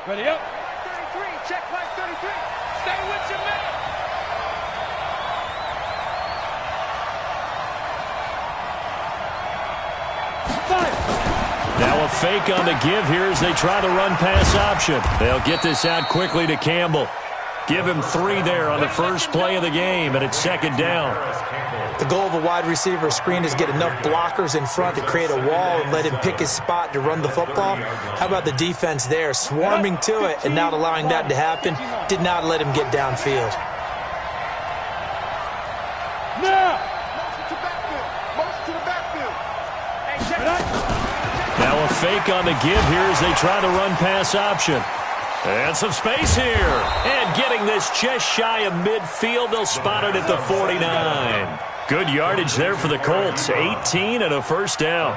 Ready up. 33, check flag 33. Stay with your man. Now a fake on the give here as they try the run-pass option. They'll get this out quickly to Campbell. Give him 3 there on the first play of the game, and it's second down. The goal of a wide receiver screen is get enough blockers in front to create a wall and let him pick his spot to run the football. How about the defense there, swarming to it and not allowing that to happen? Did not let him get downfield. Now a fake on the give here as they try the run-pass option. And some space here. And getting this just shy of midfield. They'll spot it at the 49. Good yardage there for the Colts. 18 and a first down.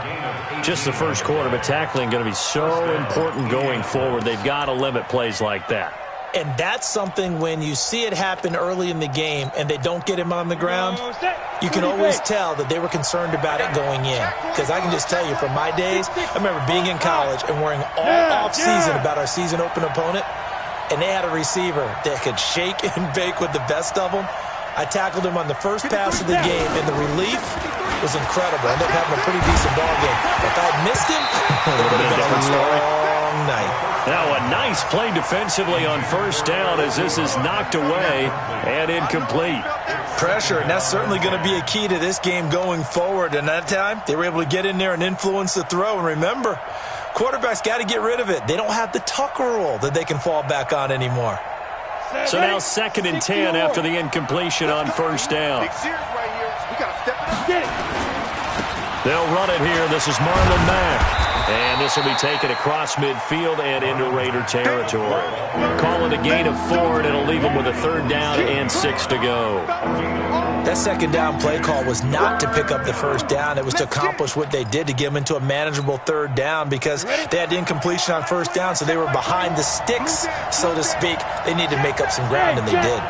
Just the first quarter, but tackling going to be so important going forward. They've got to limit plays like that. And that's something when you see it happen early in the game and they don't get him on the ground, you can always tell that they were concerned about it going in. Because I can just tell you from my days, I remember being in college and worrying all offseason about our season open opponent, and they had a receiver that could shake and bake with the best of them. I tackled him on the first pass of the game, and the relief was incredible. I ended up having a pretty decent ball game. If I had missed him, it would have been a long night. Now a nice play defensively on first down as this is knocked away and incomplete. Pressure, and that's certainly going to be a key to this game going forward. And that time, they were able to get in there and influence the throw. And remember, quarterbacks got to get rid of it. They don't have the Tucker rule that they can fall back on anymore. So now 2nd and 10 after the incompletion on first down. They'll run it here. This is Marlon Mack. And this will be taken across midfield and into Raider territory. Call it a gain of 4, and it'll leave them with a 3rd down and 6 to go. That 2nd down play call was not to pick up the 1st down. It was to accomplish what they did, to get them into a manageable 3rd down, because they had the incompletion on 1st down, so they were behind the sticks, so to speak. They needed to make up some ground, and they did.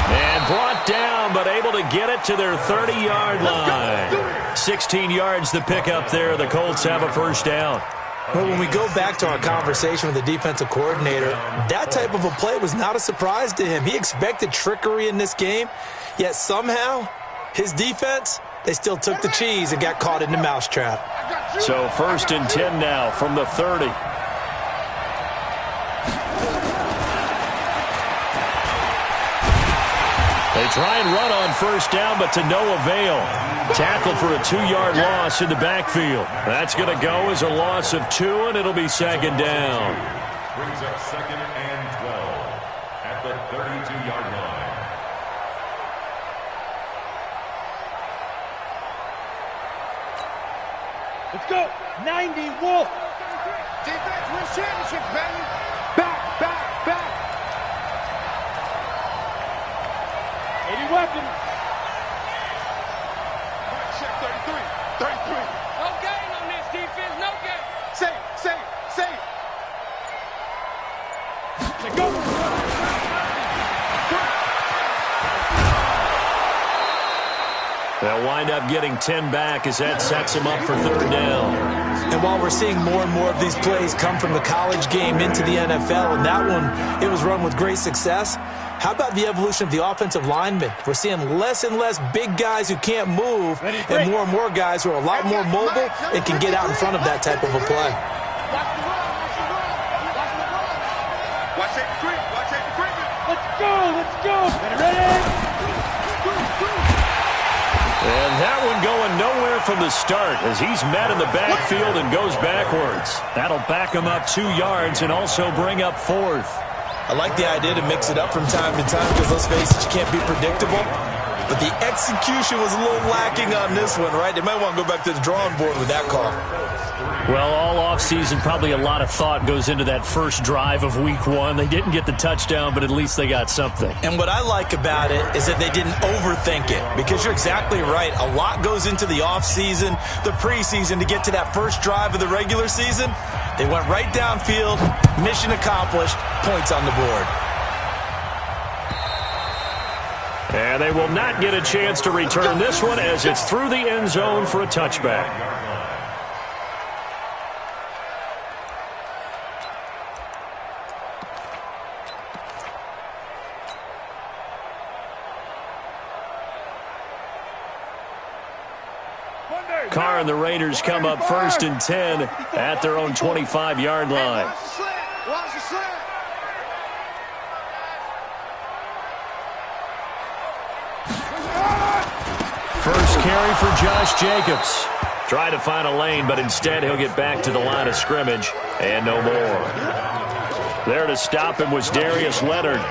And brought down, but able to get it to their 30-yard line. 16 yards to pick up there. The Colts have a 1st down. Well, when we go back to our conversation with the defensive coordinator, that type of a play was not a surprise to him. He expected trickery in this game, yet somehow his defense, they still took the cheese and got caught in the mousetrap. So 1st and 10 now from the 30. They try and run on 1st down, but to no avail. Tackled for a 2-yard loss in the backfield. That's going to go as a loss of 2, and it'll be 2nd down. Brings up 2nd and 12 at the 32-yard line. Let's go. 90 Wolf. Defense wins championships, baby. Back, back, back. 80 weapons. Check 33. 33. No gain on this defense. No gain. Safe. Let's go. They'll wind up getting 10 back as that sets them up for 3rd down. And while we're seeing more and more of these plays come from the college game into the NFL, and that one, it was run with great success, how about the evolution of the offensive linemen? We're seeing less and less big guys who can't move and more guys who are a lot more mobile and can get out in front of that type of a play. Watch it, let's go. Ready? And that one going nowhere from the start as he's met in the backfield and goes backwards. That'll back him up 2 yards and also bring up 4th. I like the idea to mix it up from time to time because, let's face it, you can't be predictable. But the execution was a little lacking on this one, right? They might want to go back to the drawing board with that call. Well, all offseason, probably a lot of thought goes into that first drive of Week 1. They didn't get the touchdown, but at least they got something. And what I like about it is that they didn't overthink it, because you're exactly right. A lot goes into the offseason, the preseason, to get to that first drive of the regular season. They went right downfield, mission accomplished, points on the board. And they will not get a chance to return this one as it's through the end zone for a touchback. Carr and the Raiders come up 1st and 10 at their own 25-yard line. First carry for Josh Jacobs. Try to find a lane, but instead he'll get back to the line of scrimmage and no more. There to stop him was Darius Leonard.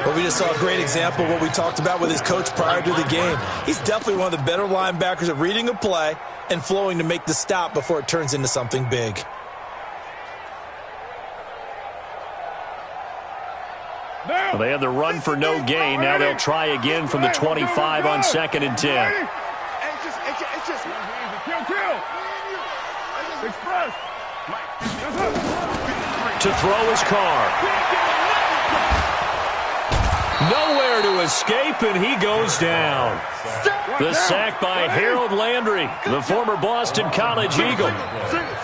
Well, we just saw a great example of what we talked about with his coach prior to the game. He's definitely one of the better linebackers at reading a play and flowing to make the stop before it turns into something big. Well, they had the run for no gain. Now they'll try again from the 25 on 2nd and 10. To throw his Carr. Nowhere to escape, and he goes down. The sack by Harold Landry, the former Boston College Eagle.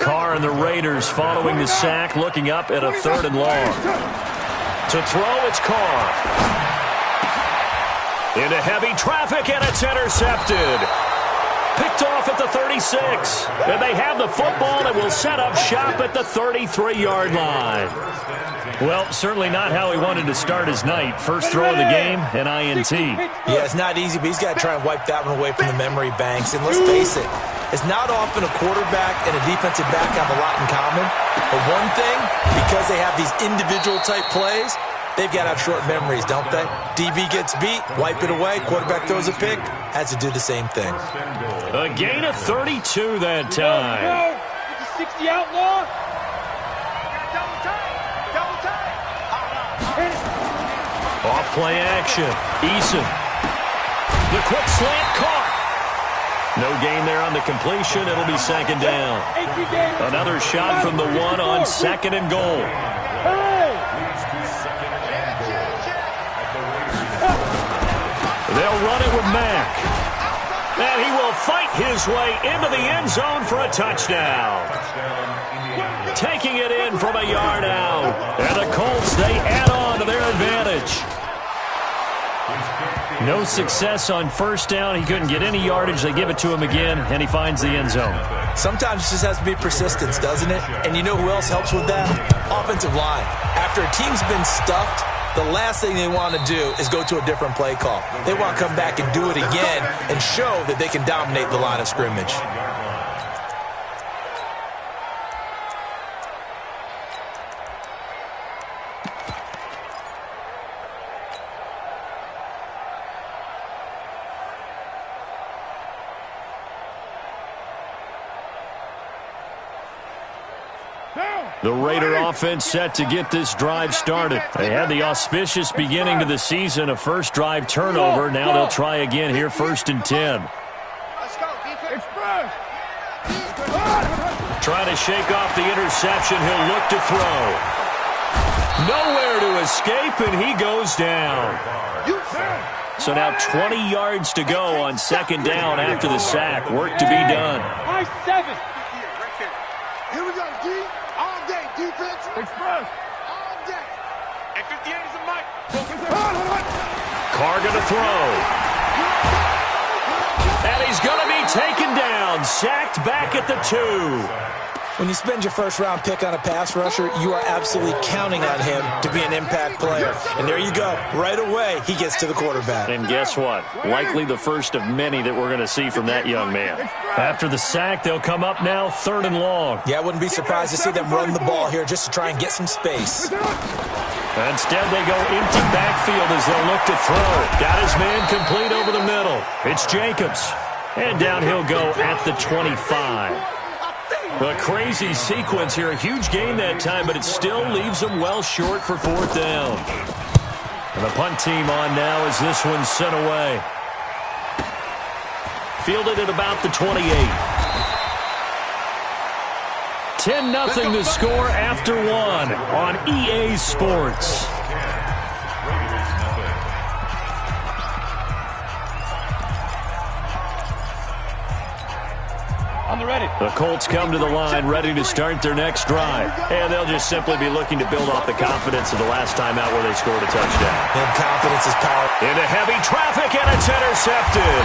Carr and the Raiders following the sack, looking up at a 3rd and long. To throw, it's Carr. Into heavy traffic, and it's intercepted. Picked off at the 36. And they have the football and will set up shop at the 33-yard line. Well, certainly not how he wanted to start his night. First throw of the game, an INT. Yeah, it's not easy, but he's got to try and wipe that one away from the memory banks. And let's face it, it's not often a quarterback and a defensive back have a lot in common. But one thing, because they have these individual-type plays, they've got to have short memories, don't they? DB gets beat, wipe it away, quarterback throws a pick, has to do the same thing. A gain of 32 that time. 60 outlaw. Off play action. Eason. The quick slant caught. No gain there on the completion. It'll be 2nd down. Another shot from the 1 on 2nd and goal. They'll run it with Mack. And he will fight his way into the end zone for a touchdown. Taking it in from a yard out. And the Colts, they add on to their advantage. No success on 1st down. He couldn't get any yardage. They give it to him again, and he finds the end zone. Sometimes it just has to be persistence, doesn't it? And you know who else helps with that? Offensive line. After a team's been stuffed, the last thing they want to do is go to a different play call. They want to come back and do it again and show that they can dominate the line of scrimmage. The Raider offense set to get this drive started. They had the auspicious beginning to the season, a first drive turnover. Now they'll try again here, 1st and 10. Trying to shake off the interception. He'll look to throw. Nowhere to escape, and he goes down. So now 20 yards to go on 2nd down after the sack. Work to be done. Here we go, G. All day, defense. Express. All day. And 58 is a mic. Carr going to throw. And he's going to be taken down. Sacked back at the 2. When you spend your first-round pick on a pass rusher, you are absolutely counting on him to be an impact player. And there you go. Right away, he gets to the quarterback. And guess what? Likely the first of many that we're going to see from that young man. After the sack, they'll come up now 3rd and long. Yeah, I wouldn't be surprised to see them run the ball here just to try and get some space. Instead, they go empty backfield as they'll look to throw. Got his man complete over the middle. It's Jacobs. And down he'll go at the 25. A crazy sequence here. A huge gain that time, but it still leaves them well short for 4th down. And the punt team on now as this one's sent away. Fielded at about the 28. 10-0 the score after 1 on EA Sports. The Colts come to the line ready to start their next drive. And they'll just simply be looking to build off the confidence of the last time out where they scored a touchdown. And confidence is power. Into heavy traffic, and it's intercepted.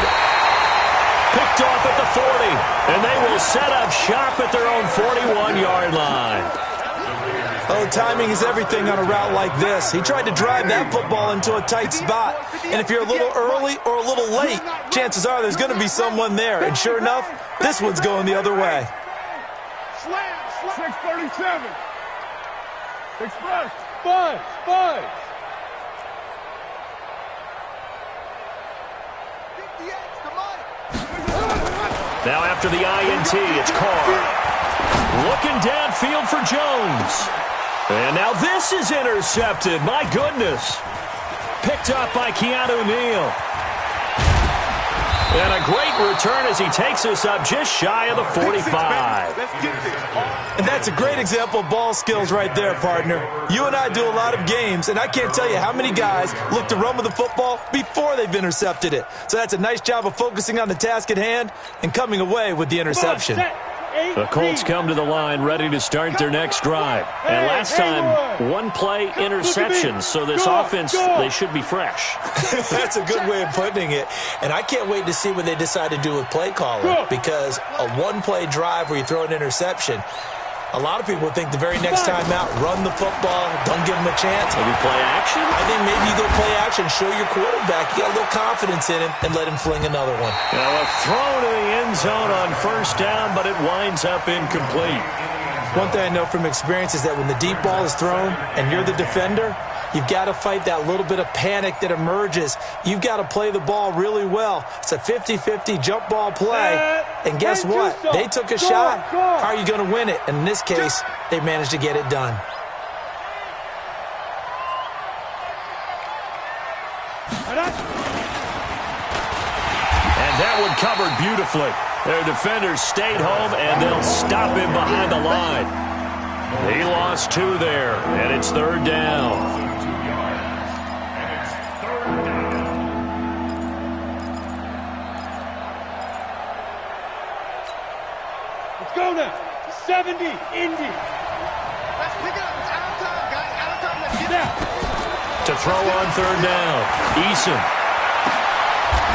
Picked off at the 40, and they will set up shop at their own 41-yard line. Oh, timing is everything on a route like this. He tried to drive that football into a tight spot. And if you're a little early or a little late, chances are there's going to be someone there. And sure enough, this one's going the other way. 637. Express. 5. Now after the INT, it's Carr. Looking downfield for Jones. And now this is intercepted. My goodness. Picked up by Keanu Neal. And a great return as he takes us up just shy of the 45. And that's a great example of ball skills right there, partner. You and I do a lot of games, and I can't tell you how many guys look to run with the football before they've intercepted it. So that's a nice job of focusing on the task at hand and coming away with the interception. The Colts come to the line ready to start their next drive. And last time, one-play interception. So this offense, they should be fresh. That's a good way of putting it. And I can't wait to see what they decide to do with play calling, because a one-play drive where you throw an interception, a lot of people think the very next time out, run the football, don't give them a chance. Maybe play action? I think maybe you go play action, show your quarterback you got a little confidence in him, and let him fling another one. Now a throw to the end zone on first down, but it winds up incomplete. One thing I know from experience is that when the deep ball is thrown and you're the defender, you've got to fight that little bit of panic that emerges. You've got to play the ball really well. It's a 50-50 jump ball play. And guess what? They took a shot. How are you going to win it? And in this case, they managed to get it done. And that one covered beautifully. Their defenders stayed home, and they'll stop him behind the line. He lost 2 there, and it's third down. Let's go now. 70, Indy. Let's pick it up. It's out of time, guys. Out of time. Let's get out. To throw on third down, Eason.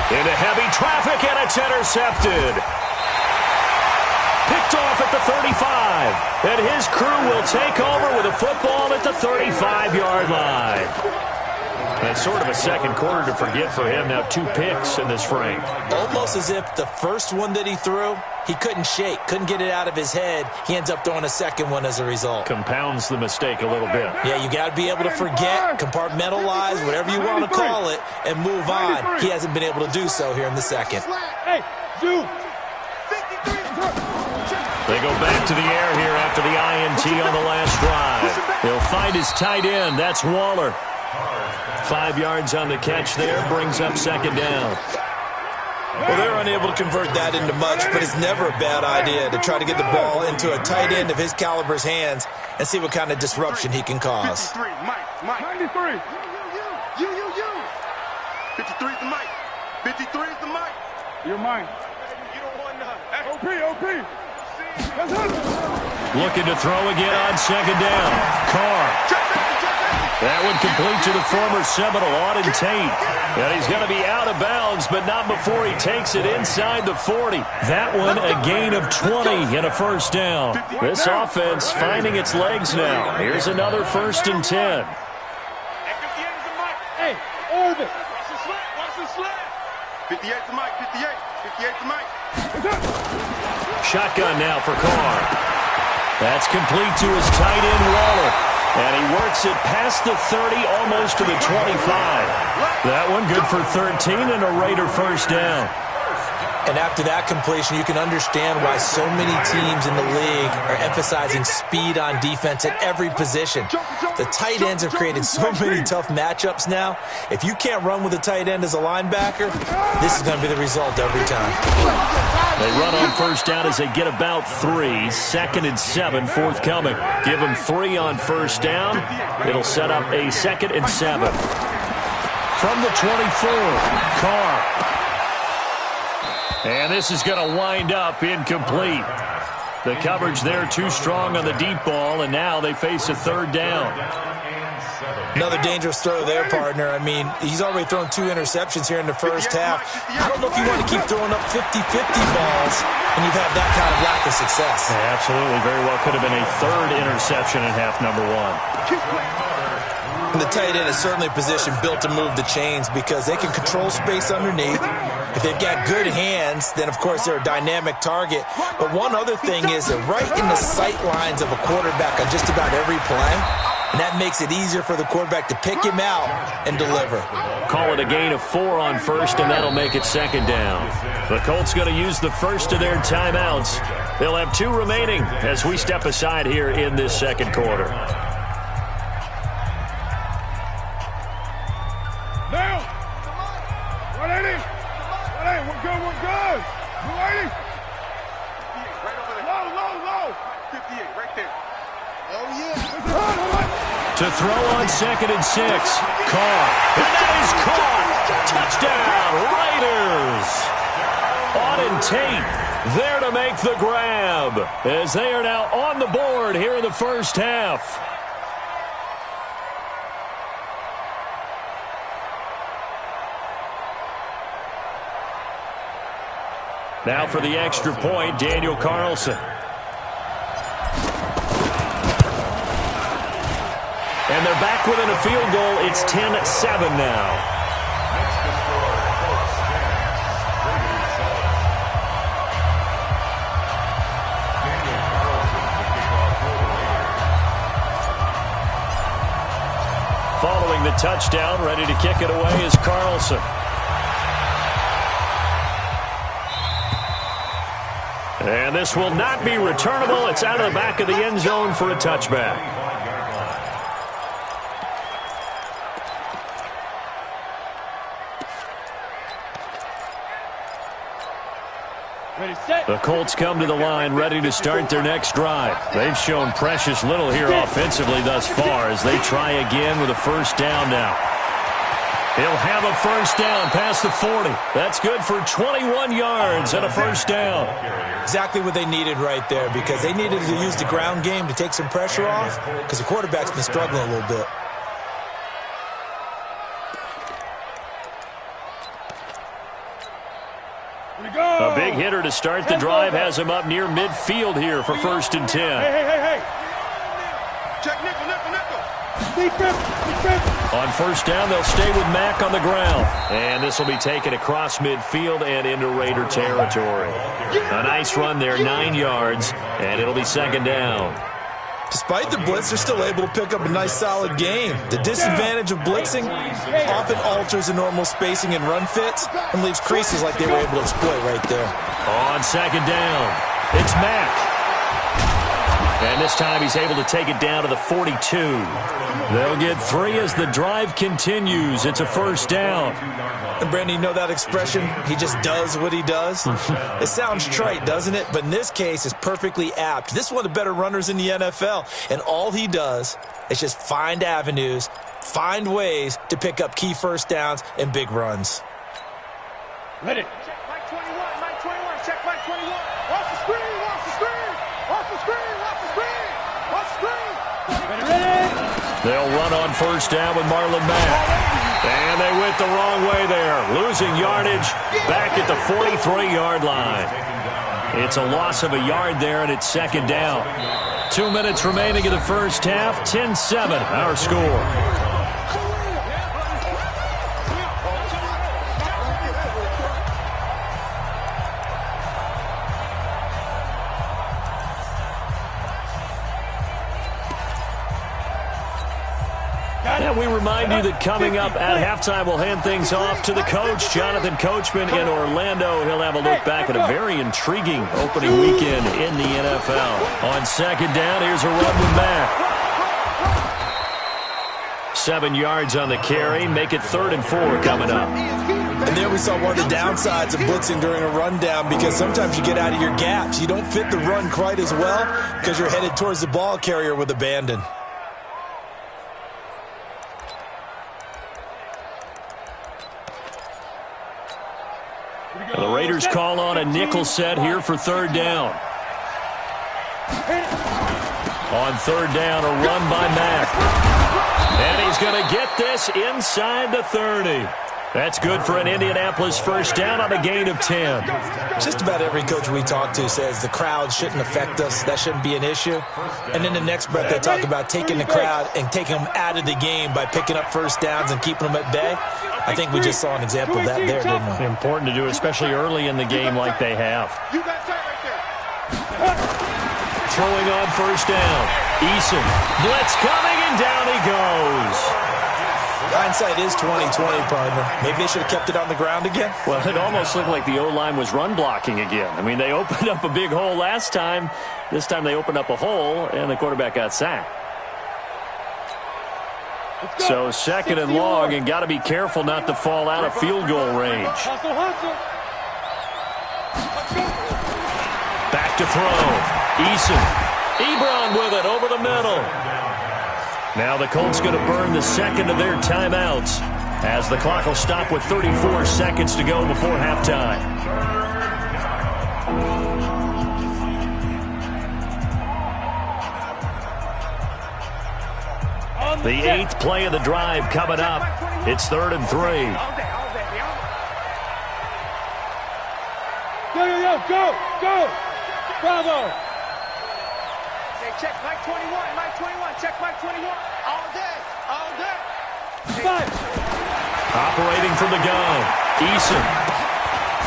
Into heavy traffic, and it's intercepted. Picked off at the 35. And his crew will take over with a football at the 35-yard line. That's sort of a second quarter to forget for him. Now 2 picks in this frame. Almost as if the first one that he threw, he couldn't shake, couldn't get it out of his head. He ends up throwing a second one as a result. Compounds the mistake a little bit. Yeah, you got to be able to forget, compartmentalize, whatever you want to call it, and move on. He hasn't been able to do so here in the second. Hey, Zoom. They go back to the air here after the INT on the last drive. He'll find his tight end. That's Waller. 5 yards on the catch there, brings up second down. Well, they're unable to convert that into much, but it's never a bad idea to try to get the ball into a tight end of his caliber's hands and see what kind of disruption he can cause. 53, Mike. 93. You. 53 is the Mike. 53 is the Mike. You're mine. You don't want none. OP. Looking to throw again on second down. Carr. That one complete to the former Seminole, Auden Tate. And he's going to be out of bounds, but not before he takes it inside the 40. That one a gain of 20 and a first down. This offense finding its legs now. Here's another 1st and 10. Hey, Orbit. Watch the slide. 58 to Mike. 58 to Mike. Shotgun now for Carr. That's complete to his tight end, Waller. And he works it past the 30, almost to the 25. That one good for 13 and a Raider first down. And after that completion, you can understand why so many teams in the league are emphasizing speed on defense at every position. The tight ends have created so many tough matchups now. If you can't run with a tight end as a linebacker, this is going to be the result every time. They run on first down as they get about 3. 2nd and 7 forthcoming. Give them 3 on first down. It'll set up a 2nd and 7. From the 24, Carr. And this is going to wind up incomplete. The coverage there too strong on the deep ball, and now they face a third down. Another dangerous throw there, partner. I mean, he's already thrown 2 interceptions here in the first half. I don't know if you want to keep throwing up 50-50 balls and you've had that kind of lack of success. Yeah, absolutely. Very well could have been a third interception in half number 1. And the tight end is certainly a position built to move the chains because they can control space underneath. If they've got good hands, then, of course, they're a dynamic target. But one other thing is they're right in the sight lines of a quarterback on just about every play. And that makes it easier for the quarterback to pick him out and deliver. Call it a gain of 4 on first, and that'll make it second down. The Colts going to use the first of their timeouts. They'll have 2 remaining as we step aside here in this second quarter. Now! 180! 180, we're good, we're good! 180! 58, right over there. Low! 58, right there. Oh, yeah. To throw on 2nd and 6. Caught. And that is caught. Touchdown, Raiders. Auden Tate there to make the grab as they are now on the board here in the first half. Now for the extra point, Daniel Carlson. And they're back within a field goal. It's 10-7 now. Following the touchdown, ready to kick it away is Carlson. And this will not be returnable. It's out of the back of the end zone for a touchback. The Colts come to the line ready to start their next drive. They've shown precious little here offensively thus far as they try again with a first down now. He'll have a first down past the 40. That's good for 21 yards and a first down. Exactly what they needed right there because they needed to use the ground game to take some pressure off because the quarterback's been struggling a little bit. A big hitter to start the drive has him up near midfield here for 1st and 10. Hey. Check nickel. Defense. On first down, they'll stay with Mack on the ground. And this will be taken across midfield and into Raider territory. A nice run there, 9 yards, and it'll be second down. Despite the blitz, they're still able to pick up a nice, solid game. The disadvantage of blitzing often alters the normal spacing and run fits and leaves creases like they were able to exploit right there. On second down, it's Mack. And this time he's able to take it down to the 42. They'll get 3 as the drive continues. It's a first down. And, Brandon, you know that expression? He just does what he does? It sounds trite, doesn't it? But in this case, it's perfectly apt. This is one of the better runners in the NFL. And all he does is just find avenues, find ways to pick up key first downs and big runs. Ready. Check Mike 21. Check Mike 21. Watch the screen. Ready. They'll run on first down with Marlon Mack. And they went the wrong way there. Losing yardage back at the 43-yard line. It's a loss of a yard there, and it's second down. 2 minutes remaining in the first half. 10-7, our score. And we remind you that coming up at halftime, we'll hand things off to the coach, Jonathan Coachman in Orlando. He'll have a look back at a very intriguing opening weekend in the NFL. On second down, here's a run with Mack. 7 yards on the carry. Make it 3rd and 4 coming up. And there we saw one of the downsides of blitzing during a rundown because sometimes you get out of your gaps. You don't fit the run quite as well because you're headed towards the ball carrier with abandon. And the Raiders call on a nickel set here for third down. On third down, a run by Mack. And he's going to get this inside the 30. That's good for an Indianapolis first down on a gain of 10. Just about every coach we talk to says the crowd shouldn't affect us. That shouldn't be an issue. And in the next breath, they talk about taking the crowd and taking them out of the game by picking up first downs and keeping them at bay. I think we just saw an example of that there, didn't we? Important to do, especially early in the game like they have. Throwing on first down. Eason. Blitz coming, and down he goes. Hindsight is 20/20, partner. Maybe they should have kept it on the ground again. Well, it almost looked like the O-line was run blocking again. I mean, they opened up a big hole last time. This time they opened up a hole, and the quarterback got sacked. So second and long, and got to be careful not to fall out of field goal range. Back to throw. Eason. Ebron with it over the middle. Now the Colts going to burn the second of their timeouts as the clock will stop with 34 seconds to go before halftime. The 8th play of the drive coming up. It's 3rd and 3. Go! Bravo! Check Mike 21, Mike 21, check Mike 21. All day. Operating from the gun. Eason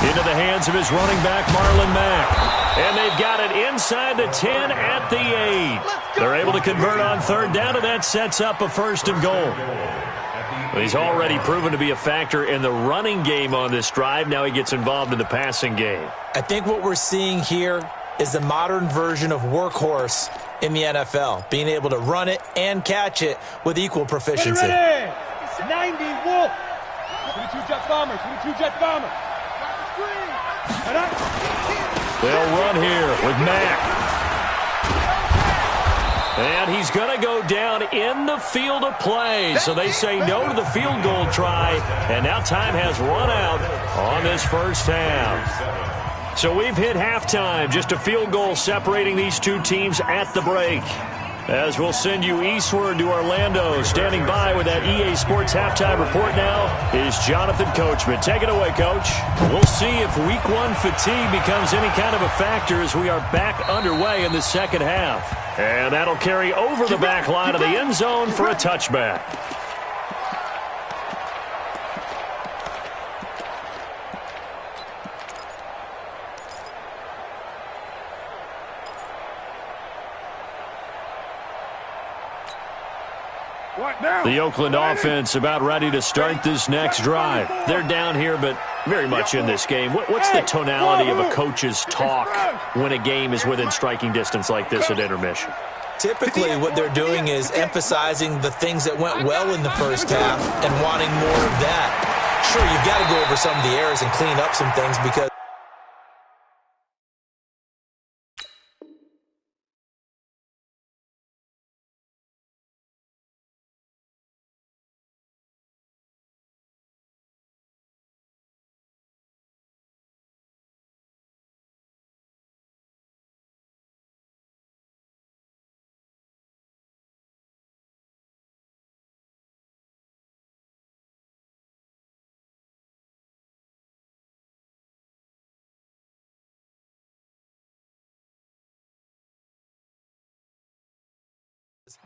into the hands of his running back, Marlon Mack. And they've got it inside the 10 at the 8. They're able to convert on third down, and that sets up a 1st and goal. Well, he's already proven to be a factor in the running game on this drive. Now he gets involved in the passing game. I think what we're seeing here is the modern version of workhorse in the NFL, being able to run it and catch it with equal proficiency. Ready. 90 Wolf. 22 jet bombers. They'll run here with Mack. And he's going to go down in the field of play. So they say no to the field goal try. And now time has run out on this first half. So we've hit halftime. Just a field goal separating these two teams at the break. As we'll send you eastward to Orlando. Standing by with that EA Sports halftime report now is Jonathan Coachman. Take it away, Coach. We'll see if Week 1 fatigue becomes any kind of a factor as we are back underway in the second half. And that'll carry over the back line of the end zone for a touchback. The Oakland offense about ready to start this next drive. They're down here, but very much in this game. What's the tonality of a coach's talk when a game is within striking distance like this at intermission? Typically, what they're doing is emphasizing the things that went well in the first half and wanting more of that. Sure, you've got to go over some of the errors and clean up some things because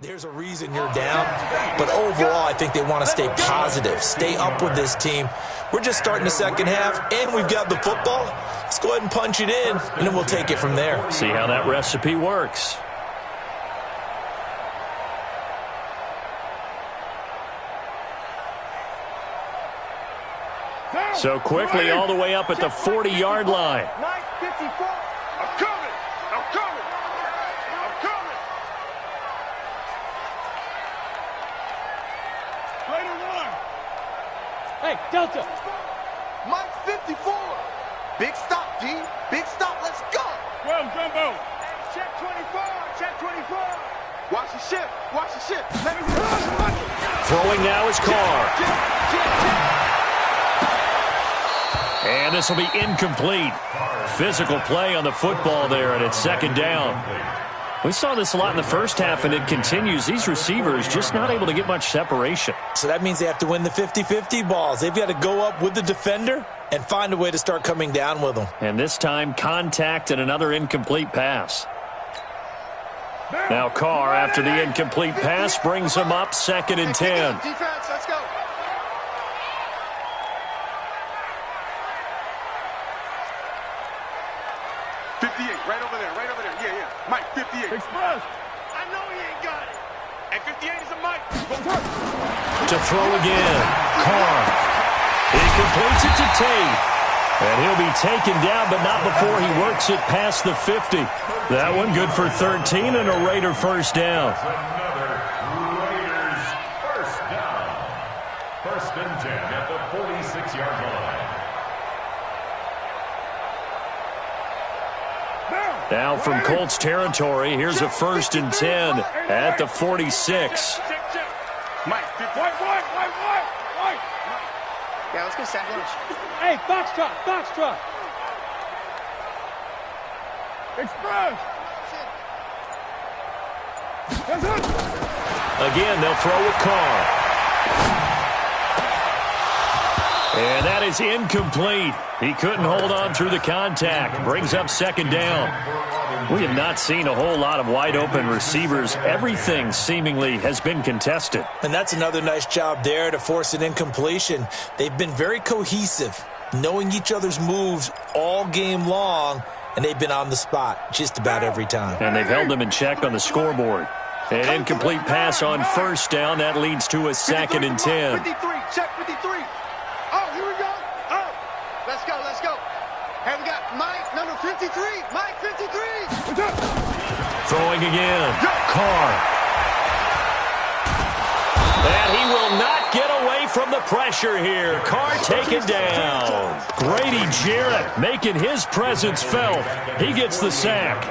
there's a reason you're down, but overall, I think they want to stay positive, stay up with this team. We're just starting the second half, and we've got the football. Let's go ahead and punch it in, and then we'll take it from there. See how that recipe works. So quickly all the way up at the 40-yard line. Mike 54. I'm coming. Hey, Delta. Mike 54. Big stop, G. Big stop. Let's go. Well, Jumbo. Check 24. Check 24. Watch the ship. Let me Throwing now is Carr. And this will be incomplete. Physical play on the football there, and it's second down. We saw this a lot in the first half, and it continues. These receivers just not able to get much separation. So that means they have to win the 50-50 balls. They've got to go up with the defender and find a way to start coming down with them. And this time, contact and another incomplete pass. Now Carr, after the incomplete pass, brings him up 2nd and 10. Defense, let's go. Right over there, right over there. Yeah. Mike, 58. Express. I know he ain't got it. And 58 is a Mike. To throw again. Carr. He completes it to Tate. And he'll be taken down, but not before he works it past the 50. That one good for 13 and a Raider first down. Another Raiders first down. 1st and 10 at the 46-yard line. Now from Colts territory, here's a 1st and 10 at the 46. Mike, White. Yeah, let's go sack lunch. Hey, Foxtrot. Express. Again, they'll throw with Carr. And that is incomplete. He couldn't hold on through the contact. Brings up 2nd down. We have not seen a whole lot of wide-open receivers. Everything seemingly has been contested. And that's another nice job there to force an incompletion. They've been very cohesive, knowing each other's moves all game long, and they've been on the spot just about every time. And they've held them in check on the scoreboard. An incomplete pass on 1st down. That leads to a 2nd and 10. 53, check 53. Oh, here we go. Oh, let's go. Hey, we got Mike, number 53. Mike, 53. Throwing again. Carr. And he will not get away from the pressure here. Carr taken down. Grady Jarrett making his presence felt. He gets the sack.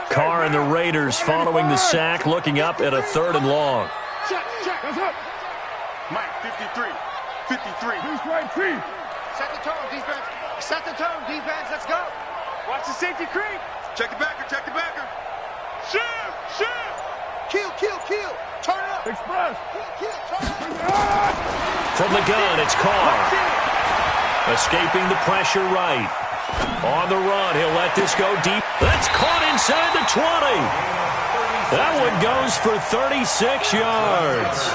Carr and the Raiders following the sack, looking up at a 3rd and long. Check. Mike, 53. Who's right, T? Set the tone, defense. Let's go. Watch the safety creep. Check the backer. Shift. Kill. Turn up. Express. Kill, turn up. From the gun, it's Carr. Escaping the pressure right. On the run, he'll let this go deep. That's caught inside the 20. That one goes for 36 yards.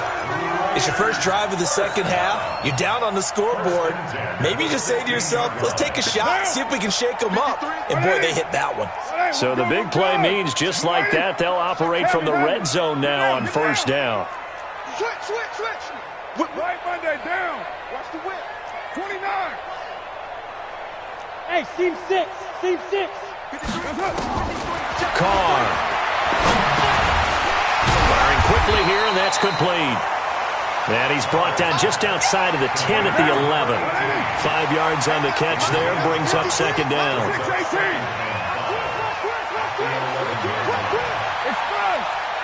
It's your first drive of the second half. You're down on the scoreboard. Maybe you just say to yourself, let's take a shot, see if we can shake them up. And, boy, they hit that one. So the big play means just like that, they'll operate from the red zone now on 1st down. Switch. Right Monday down. Watch the whip. 29. Hey, seam 6. Carr. Firing quickly here, and that's complete. And he's brought down just outside of the 10 at the 11. 5 yards on the catch there, brings up 2nd down.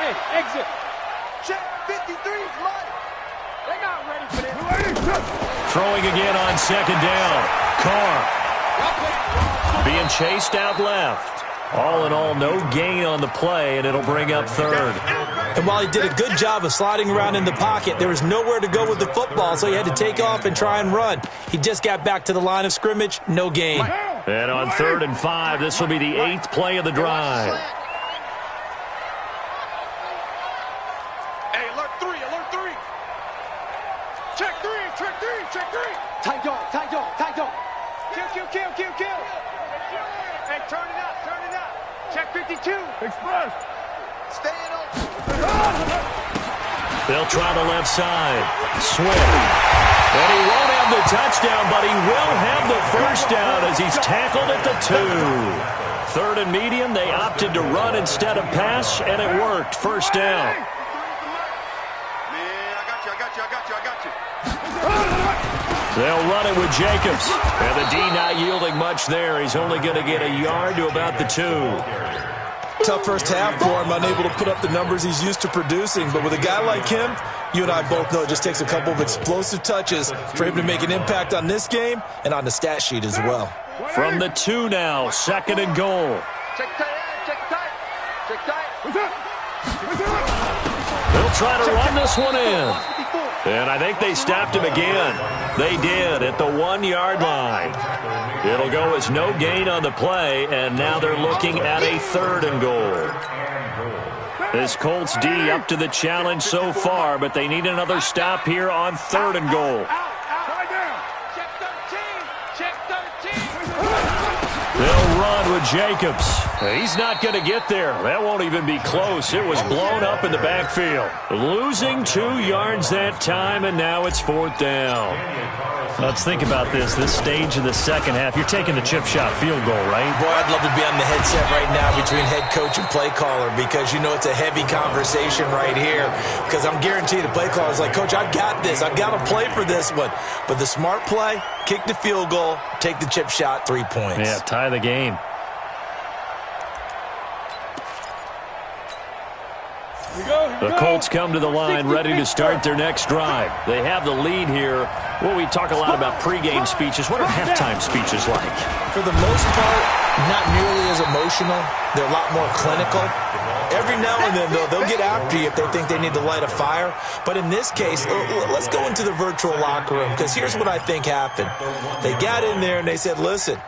Hey, exit. Check 53's Mike. They're not ready for this. Throwing again on 2nd down. Carr. Being chased out left. All in all, no gain on the play, and it'll bring up 3rd. And while he did a good job of sliding around in the pocket, there was nowhere to go with the football, so he had to take off and try and run. He just got back to the line of scrimmage, no gain. And on 3rd and 5, this will be the 8th play of the drive. Hey, alert 3. Check 3. Tight dog. Kill. Hey, turn it up. Check 52. Express. Stay in open. They'll try the left side. Swift. And he won't have the touchdown, but he will have the first down as he's tackled at the 2. 3rd and medium, they opted to run instead of pass, and it worked. First down. Man, I got you. They'll run it with Jacobs. And the D not yielding much there. He's only going to get a yard to about the 2. Tough first half for him, unable to put up the numbers he's used to producing. But with a guy like him, you and I both know it just takes a couple of explosive touches for him to make an impact on this game and on the stat sheet as well. From the 2 now, 2nd and goal. Check tight, check tight, check tight. They'll try to run this one in. And I think they stopped him again. They did at the 1-yard line. It'll go as no gain on the play, and now they're looking at a 3rd and goal. This Colts D up to the challenge so far, but they need another stop here on 3rd and goal. Check 13, check 13. They'll run with Jacobs. He's not going to get there. That won't even be close. It was blown up in the backfield. Losing 2 yards that time, and now it's 4th down. Let's think about this stage of the second half. You're taking the chip shot field goal, right? Boy, I'd love to be on the headset right now between head coach and play caller because you know it's a heavy conversation right here because I'm guaranteed the play caller is like, Coach, I've got this. I've got to play for this one. But the smart play, kick the field goal, take the chip shot, 3 points. Yeah, tie the game. The Colts come to the line ready to start their next drive. They have the lead here. Well, we talk a lot about pregame speeches. What are halftime speeches like? For the most part, not nearly as emotional. They're a lot more clinical. Every now and then, though, they'll get after you if they think they need to light a fire. But in this case, let's go into the virtual locker room because here's what I think happened. They got in there and they said, listen,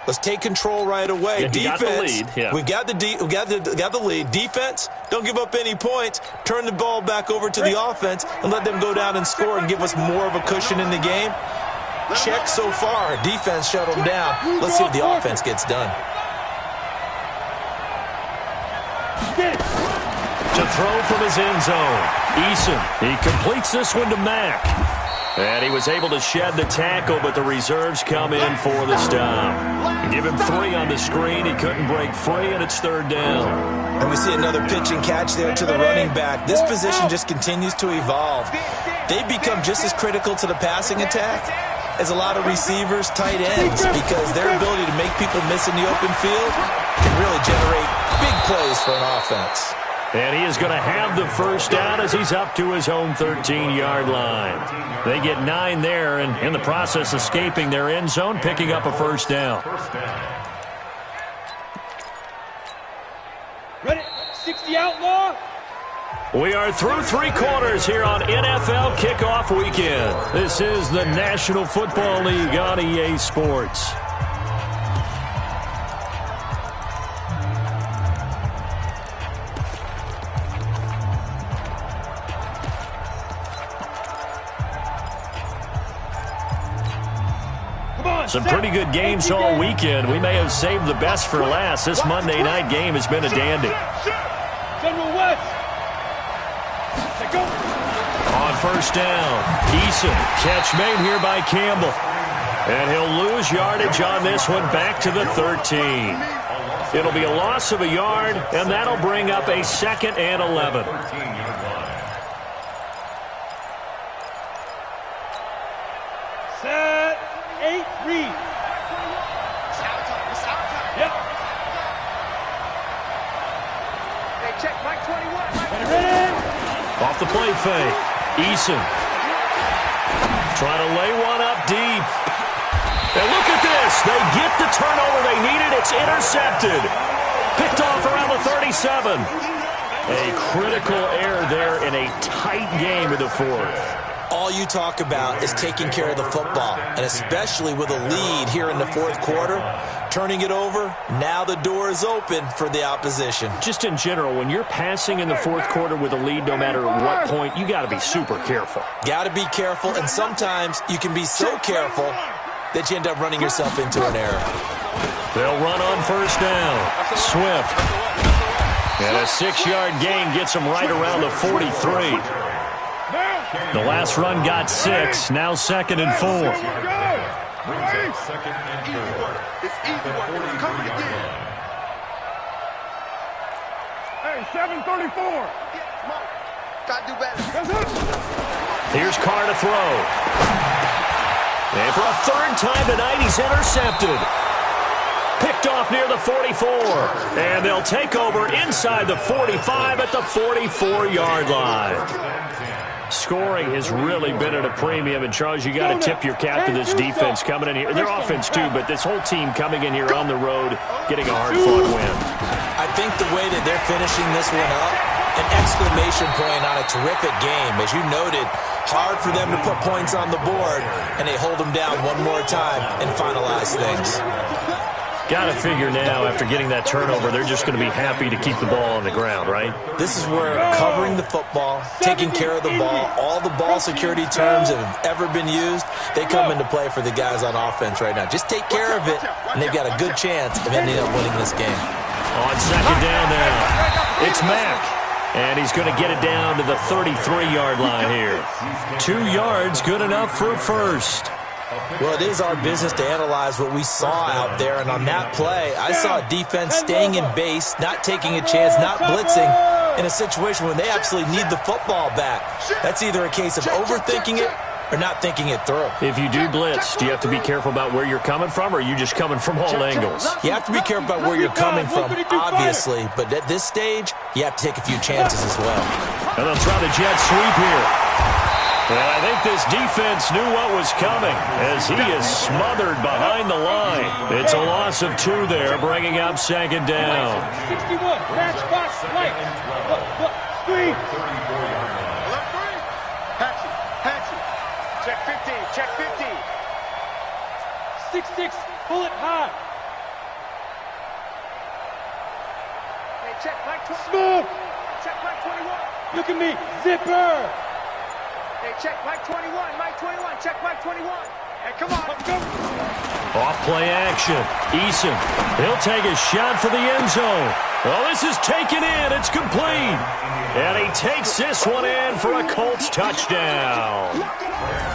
let's take control right away. Yeah, defense, got the lead. Yeah. we got the lead. Defense, don't give up any points. Turn the ball back over to the offense and let them go down and score and give us more of a cushion in the game. Check so far. Defense shut them down. Let's see what the offense gets done. To throw from his end zone. Eason, he completes this one to Mack. And he was able to shed the tackle, but the reserves come in for the stop. Give him 3 on the screen. He couldn't break free, and it's 3rd down. And we see another pitch and catch there to the running back. This position just continues to evolve. They become just as critical to the passing attack as a lot of receivers, tight ends, because their ability to make people miss in the open field can really generate big plays for an offense. And he is going to have the first down as he's up to his own 13-yard line. They get 9 there, and in the process, escaping their end zone, picking up a first down. Ready? 60 outlaw. We are through 3 quarters here on NFL Kickoff Weekend. This is the National Football League on EA Sports. Some pretty good games all weekend. We may have saved the best for last. This Monday night game has been a dandy. General West. On first down, Eason, catch made here by Campbell. And he'll lose yardage on this one back to the 13. It'll be a loss of a yard, and that'll bring up a 2nd and 11. Set, 8, read. Yep. Hey, check, Mike 21. Ready? Off the play fake, Eason. Trying to lay one up deep. And look at this. They get the turnover they needed. It's intercepted. Picked off around the 37. A critical error there in a tight game in the 4th. All you talk about is taking care of the football, and especially with a lead here in the 4th quarter, turning it over, now the door is open for the opposition. Just in general, when you're passing in the 4th quarter with a lead, no matter what point, you got to be super careful. Got to be careful, and sometimes you can be so careful that you end up running yourself into an error. They'll run on first down. Swift. And a 6-yard gain gets him right around the 43. The last run got 6. Now 2nd and 4. It's easy work. It's coming again. Hey, 734. Come on. Gotta do better. Here's Carr to throw. And for a 3rd time tonight, he's intercepted. Picked off near the 44. And they'll take over inside the 45 at the 44-yard line. Scoring has really been at a premium. And, Charles, you got to tip your cap to this defense coming in here. Their offense, too, but this whole team coming in here on the road, getting a hard-fought win. I think the way that they're finishing this one up, an exclamation point on a terrific game. As you noted, hard for them to put points on the board, and they hold them down one more time and finalize things. Got to figure now, after getting that turnover, they're just going to be happy to keep the ball on the ground, right? This is where covering the football, taking care of the ball, all the ball security terms that have ever been used, they come into play for the guys on offense right now. Just take care of it, and they've got a good chance of ending up winning this game. On second down now, it's Mack. And he's going to get it down to the 33-yard line here. 2 yards, good enough for a first. Well, it is our business to analyze what we saw out there, and on that play, I saw a defense staying in base, not taking a chance, not blitzing, in a situation when they absolutely need the football back. That's either a case of overthinking it or not thinking it through. If you do blitz, do you have to be careful about where you're coming from, or are you just coming from all angles? You have to be careful about where you're coming from, obviously, but at this stage, you have to take a few chances as well. And they'll try the jet sweep here. And I think this defense knew what was coming as he is smothered behind the line. It's a loss of 2 there, bringing up second down. 61, match box, right. Screen. Check 15, check 15. 6-6, pull it high. Hey, check Mike 21. Smooth. Check Mike 21. Look at me, zipper. Hey, check Mike 21, Mike 21, check Mike 21. Hey, come on, go. Off play action. Eason, he'll take a shot for the end zone. Well, this is taken in. It's complete. And he takes this one in for a Colts touchdown.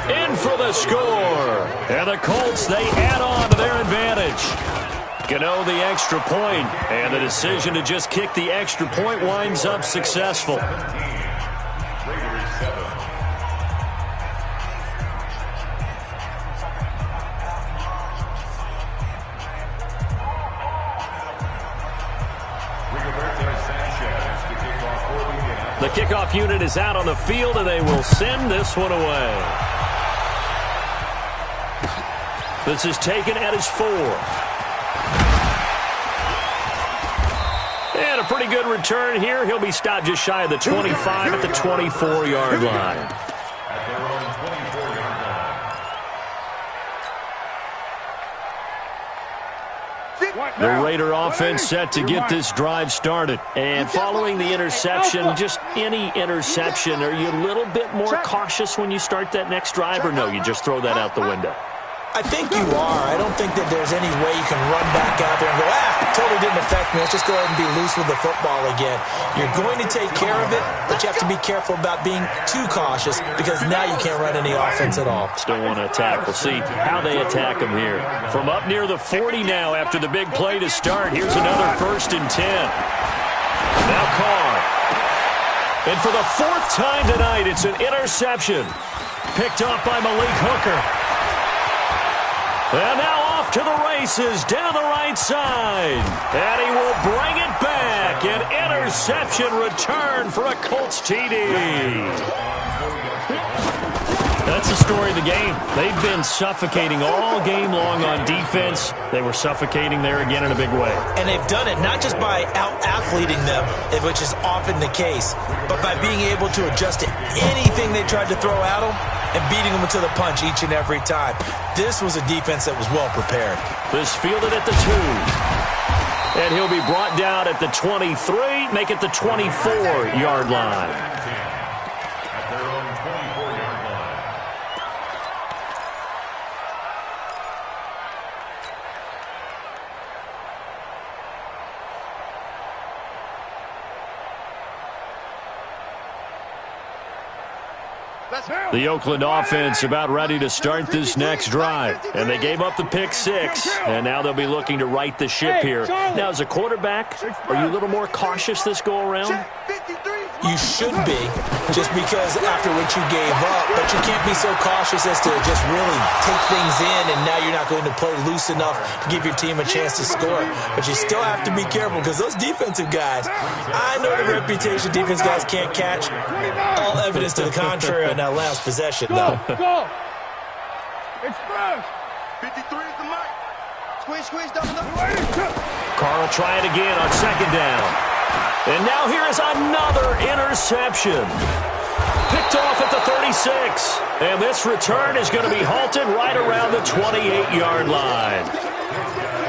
In for the score. And the Colts, they add on to their advantage. Gano the extra point, and the decision to just kick the extra point winds up successful. The kickoff unit is out on the field, and they will send this one away. This is taken at his 4. And a pretty good return here. He'll be stopped just shy of the 25 at the 24-yard line. The Raider offense set to get this drive started. And following the interception, just any interception, are you a little bit more cautious when you start that next drive, or no, you just throw that out the window? I think you are. I don't think that there's any way you can run back out there and go, totally didn't affect me. Let's just go ahead and be loose with the football again. You're going to take care of it, but you have to be careful about being too cautious because now you can't run any offense at all. Still want to attack. We'll see how they attack them here. From up near the 40 now after the big play to start. Here's another 1st and 10. Now Carr. And for the 4th time tonight, it's an interception. Picked up by Malik Hooker. And now off to the races down the right side. And he will bring it back. An interception return for a Colts TD. That's the story of the game. They've been suffocating all game long on defense. They were suffocating there again in a big way. And they've done it not just by out-athleting them, which is often the case, but by being able to adjust to anything they tried to throw at them and beating them to the punch each and every time. This was a defense that was well prepared. This fielded at the 2. And he'll be brought down at the 23, make it the 24-yard line. The Oakland offense about ready to start this next drive. And they gave up the pick 6, and now they'll be looking to right the ship here. Now, as a quarterback, are you a little more cautious this go-around? You should be, just because after what you gave up, but you can't be so cautious as to just really take things in, and now you're not going to play loose enough to give your team a chance to score. But you still have to be careful, because those defensive guys, I know the reputation defense guys can't catch. All evidence to the contrary on that last possession, though. Go! Express! 53 is the mic. Squeeze, double. Carr will try it again on second down. And now here is another interception. Picked off at the 36. And this return is going to be halted right around the 28-yard line.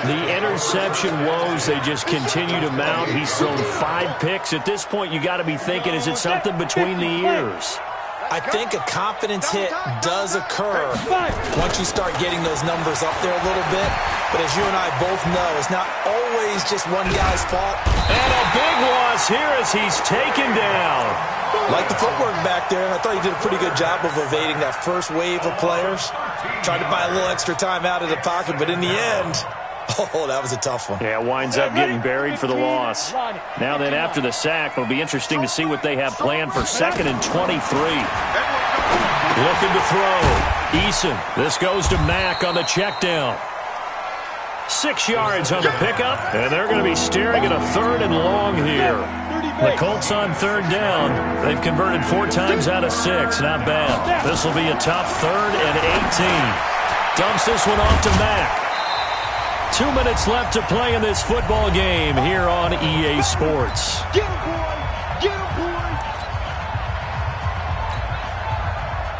The interception woes, they just continue to mount. He's thrown 5 picks. At this point, you got to be thinking, is it something between the ears? I think a confidence hit does occur once you start getting those numbers up there a little bit. But as you and I both know, it's not always just one guy's fault. And a big loss here as he's taken down. Like the footwork back there, I thought he did a pretty good job of evading that first wave of players. Tried to buy a little extra time out of the pocket, but in the end, oh, that was a tough one. Yeah, winds up getting buried for the loss. Now then, after the sack, it'll be interesting to see what they have planned for 2nd and 23. Looking to throw. Eason. This goes to Mack on the check down. 6 yards on the pickup, and they're going to be staring at a 3rd and long here. The Colts on 3rd down. They've converted 4 times out of 6. Not bad. This will be a tough 3rd and 18. Dumps this one off to Mack. 2 minutes left to play in this football game here on EA Sports. Get him, boy! Get him, boy!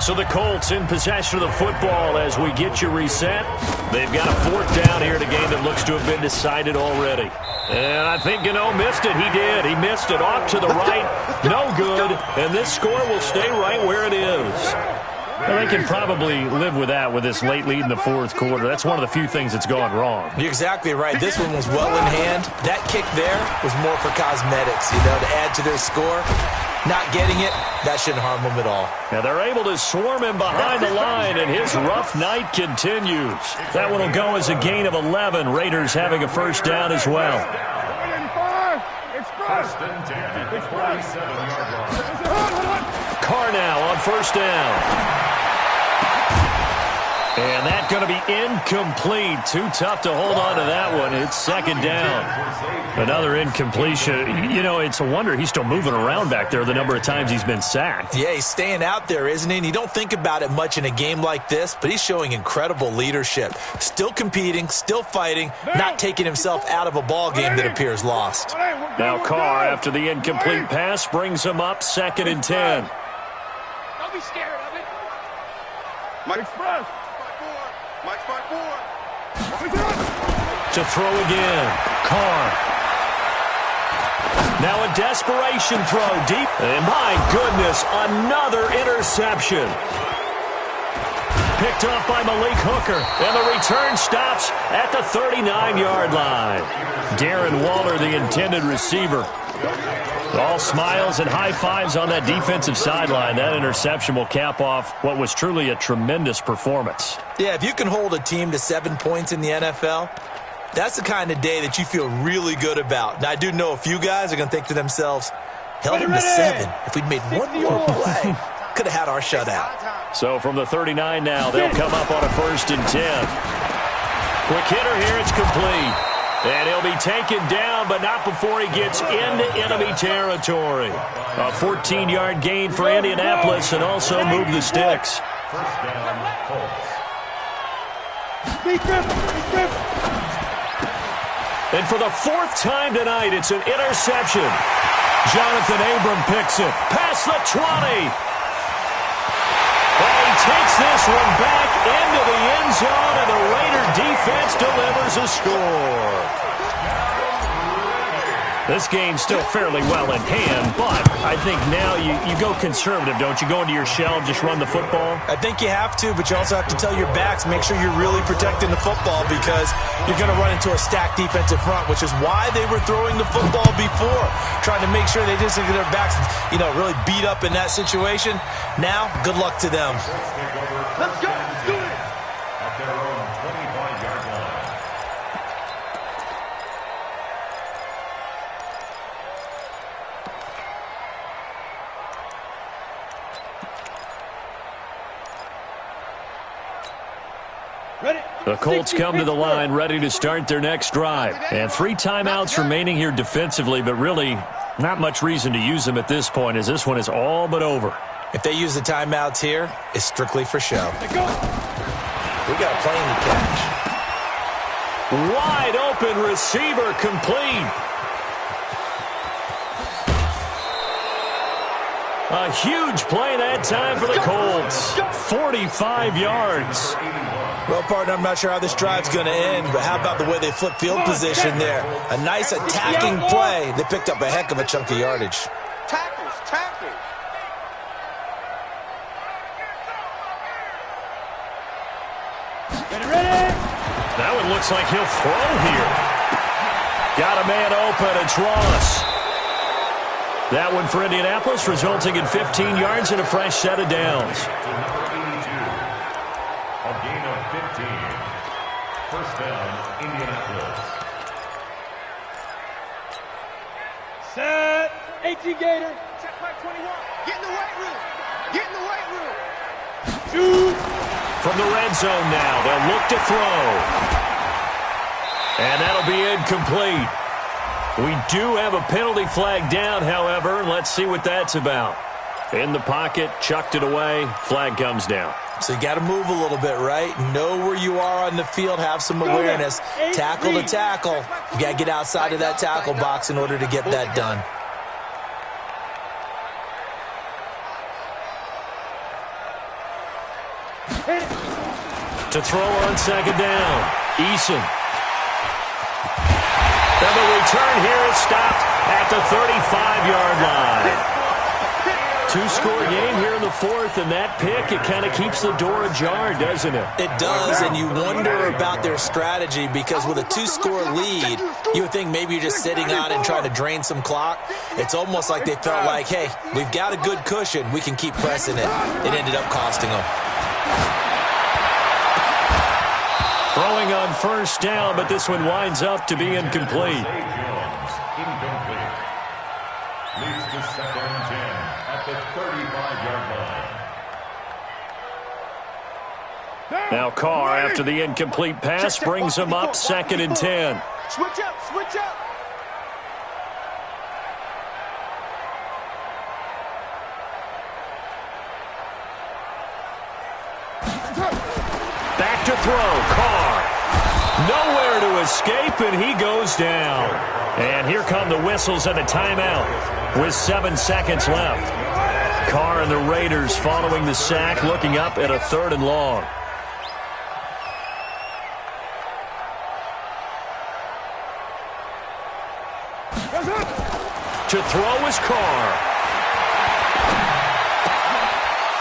So the Colts in possession of the football as we get you reset. They've got a 4th down here in a game that looks to have been decided already. And I think Gano missed it. He did. He missed it off to the right. No good. And this score will stay right where it is. Well, they can probably live with that with this late lead in the 4th quarter. That's one of the few things that's gone wrong. You're exactly right. This one was well in hand. That kick there was more for cosmetics, to add to their score. Not getting it, that shouldn't harm them at all. Now they're able to swarm him behind the line, and his rough night continues. That one will go as a gain of 11. Raiders having a 1st down as well. 1st and 10 at the 47-yard line. Carr now on 1st down. And that's going to be incomplete. Too tough to hold on to that one. It's 2nd down. Another incompletion. It's a wonder he's still moving around back there the number of times he's been sacked. Yeah, he's staying out there, isn't he? And you don't think about it much in a game like this, but he's showing incredible leadership. Still competing, still fighting, not taking himself out of a ball game that appears lost. Now Carr, after the incomplete pass, brings him up 2nd and 10. Don't be scared of it. Mike Express. Mike's by 4. To throw again. Carr. Now a desperation throw deep. And my goodness, another interception. Picked off by Malik Hooker. And the return stops at the 39-yard line. Darren Waller, the intended receiver. All smiles and high fives on that defensive sideline. That interception will cap off what was truly a tremendous performance. Yeah, if you can hold a team to 7 points in the NFL, that's the kind of day that you feel really good about. Now, I do know a few guys are going to think to themselves, held them to 7. If we'd made one more play, could have had our shutout. So from the 39 now, they'll come up on a 1st and 10. Quick hitter here, it's complete. And he'll be taken down, but not before he gets into enemy territory. A 14-yard gain for Indianapolis and also move the sticks. 1st down, Colts. And for the 4th time tonight, it's an interception. Jonathan Abram picks it. Past the 20. And he takes this one back into the end zone, and the Raider defense delivers a score. This game's still fairly well in hand, but I think now you go conservative, don't you? Go into your shell and just run the football? I think you have to, but you also have to tell your backs, make sure you're really protecting the football because you're going to run into a stacked defensive front, which is why they were throwing the football before, trying to make sure they didn't get their backs, really beat up in that situation. Now, good luck to them. Let's go. Let's do it. At their own 25-yard line. The Colts come to the line ready to start their next drive. And 3 timeouts remaining here defensively, but really not much reason to use them at this point as this one is all but over. If they use the timeouts here, it's strictly for show. We got a plane to catch. Wide open receiver complete. A huge play that time for the Colts. 45 yards. Well, partner, I'm not sure how this drive's going to end, but how about the way they flip field position there? A nice attacking play. They picked up a heck of a chunk of yardage. Tackles. Ready? That one looks like he'll throw here. Got a man open. It's Ross. That one for Indianapolis, resulting in 15 yards and a fresh set of downs. A gain of 15. First down, Indianapolis. Set. 18 Gator. Check by 21. Get in the weight room. Shoot. From the red zone now, they'll look to throw. And that'll be incomplete. We do have a penalty flag down, however. Let's see what that's about. In the pocket, chucked it away, flag comes down. So you got to move a little bit, right? Know where you are on the field, have some awareness. Tackle to tackle. You got to get outside of that tackle box in order to get that done. To throw on second down, Eason. And the return here is stopped at the 35-yard line. 2-score game here in the fourth, and that pick, it kind of keeps the door ajar, doesn't it? It does, and you wonder about their strategy because with a 2-score lead, you would think maybe you're just sitting out and trying to drain some clock. It's almost like they felt like, hey, we've got a good cushion. We can keep pressing it. It ended up costing them. Throwing on first down, but this one winds up to be incomplete. Incomplete. Leads to second and 10 at the 35-yard line. Now Carr, after the incomplete pass, brings him up second and 10. Switch up. Back to throw, Carr. Nowhere to escape, and he goes down. And here come the whistles and a timeout with 7 seconds left. Carr and the Raiders following the sack, looking up at a 3rd and long. To throw is Carr.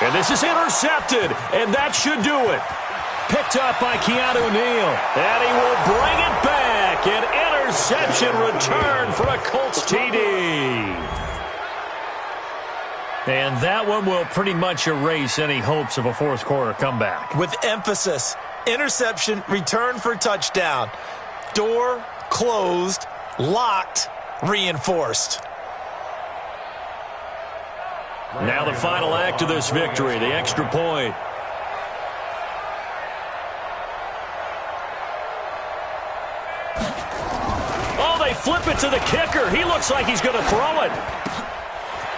And this is intercepted, and that should do it. Picked up by Keanu Neal, and he will bring it back. An interception return for a Colts TD. And that one will pretty much erase any hopes of a fourth quarter comeback. With emphasis, interception, return for touchdown. Door closed, locked, reinforced. Now the final act of this victory, the extra point. Oh, they flip it to the kicker. He looks like he's going to throw it.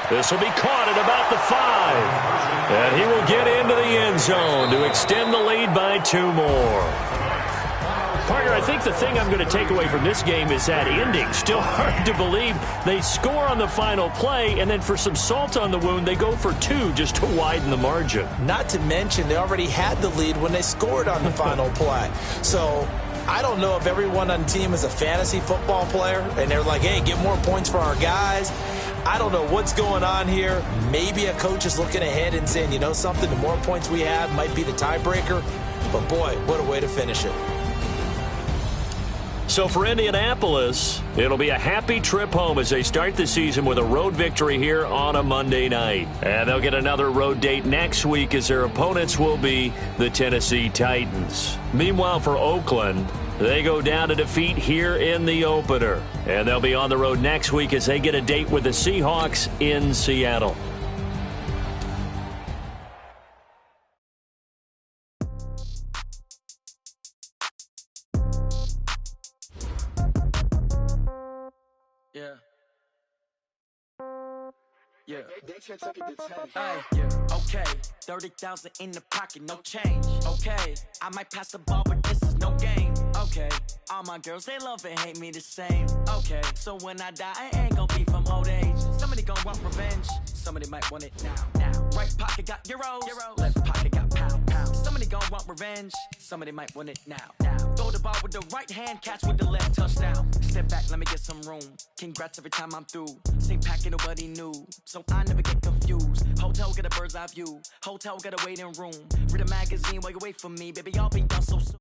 This will be caught at about the 5. And he will get into the end zone to extend the lead by 2 more. Partner, I think the thing I'm going to take away from this game is that ending. Still hard to believe they score on the final play, and then for some salt on the wound, they go for 2 just to widen the margin. Not to mention, they already had the lead when they scored on the final play. So I don't know if everyone on the team is a fantasy football player, and they're like, hey, get more points for our guys. I don't know what's going on here. Maybe a coach is looking ahead and saying, you know something, the more points we have might be the tiebreaker. But, boy, what a way to finish it. So for Indianapolis, it'll be a happy trip home as they start the season with a road victory here on a Monday night. And they'll get another road date next week as their opponents will be the Tennessee Titans. Meanwhile, for Oakland, they go down to defeat here in the opener. And they'll be on the road next week as they get a date with the Seahawks in Seattle. Yeah. Yeah. Hey, yeah. Okay. 30,000 in the pocket, no change. Okay. I might pass the ball, but this is no game. Okay. All my girls, they love and hate me the same. Okay. So when I die, I ain't gonna be from old age. Somebody gonna want revenge. Somebody might want it now. Right pocket got euros. Left pocket got pound. Somebody gonna want revenge. Somebody might want it now. Throw the ball with the right hand, catch with the left, touchdown. Step back, let me get some room. Congrats every time I'm through. Same packet, nobody knew, so I never get confused. Hotel, get a bird's eye view. Hotel, get a waiting room. Read a magazine while you wait for me, baby, I'll be done so soon.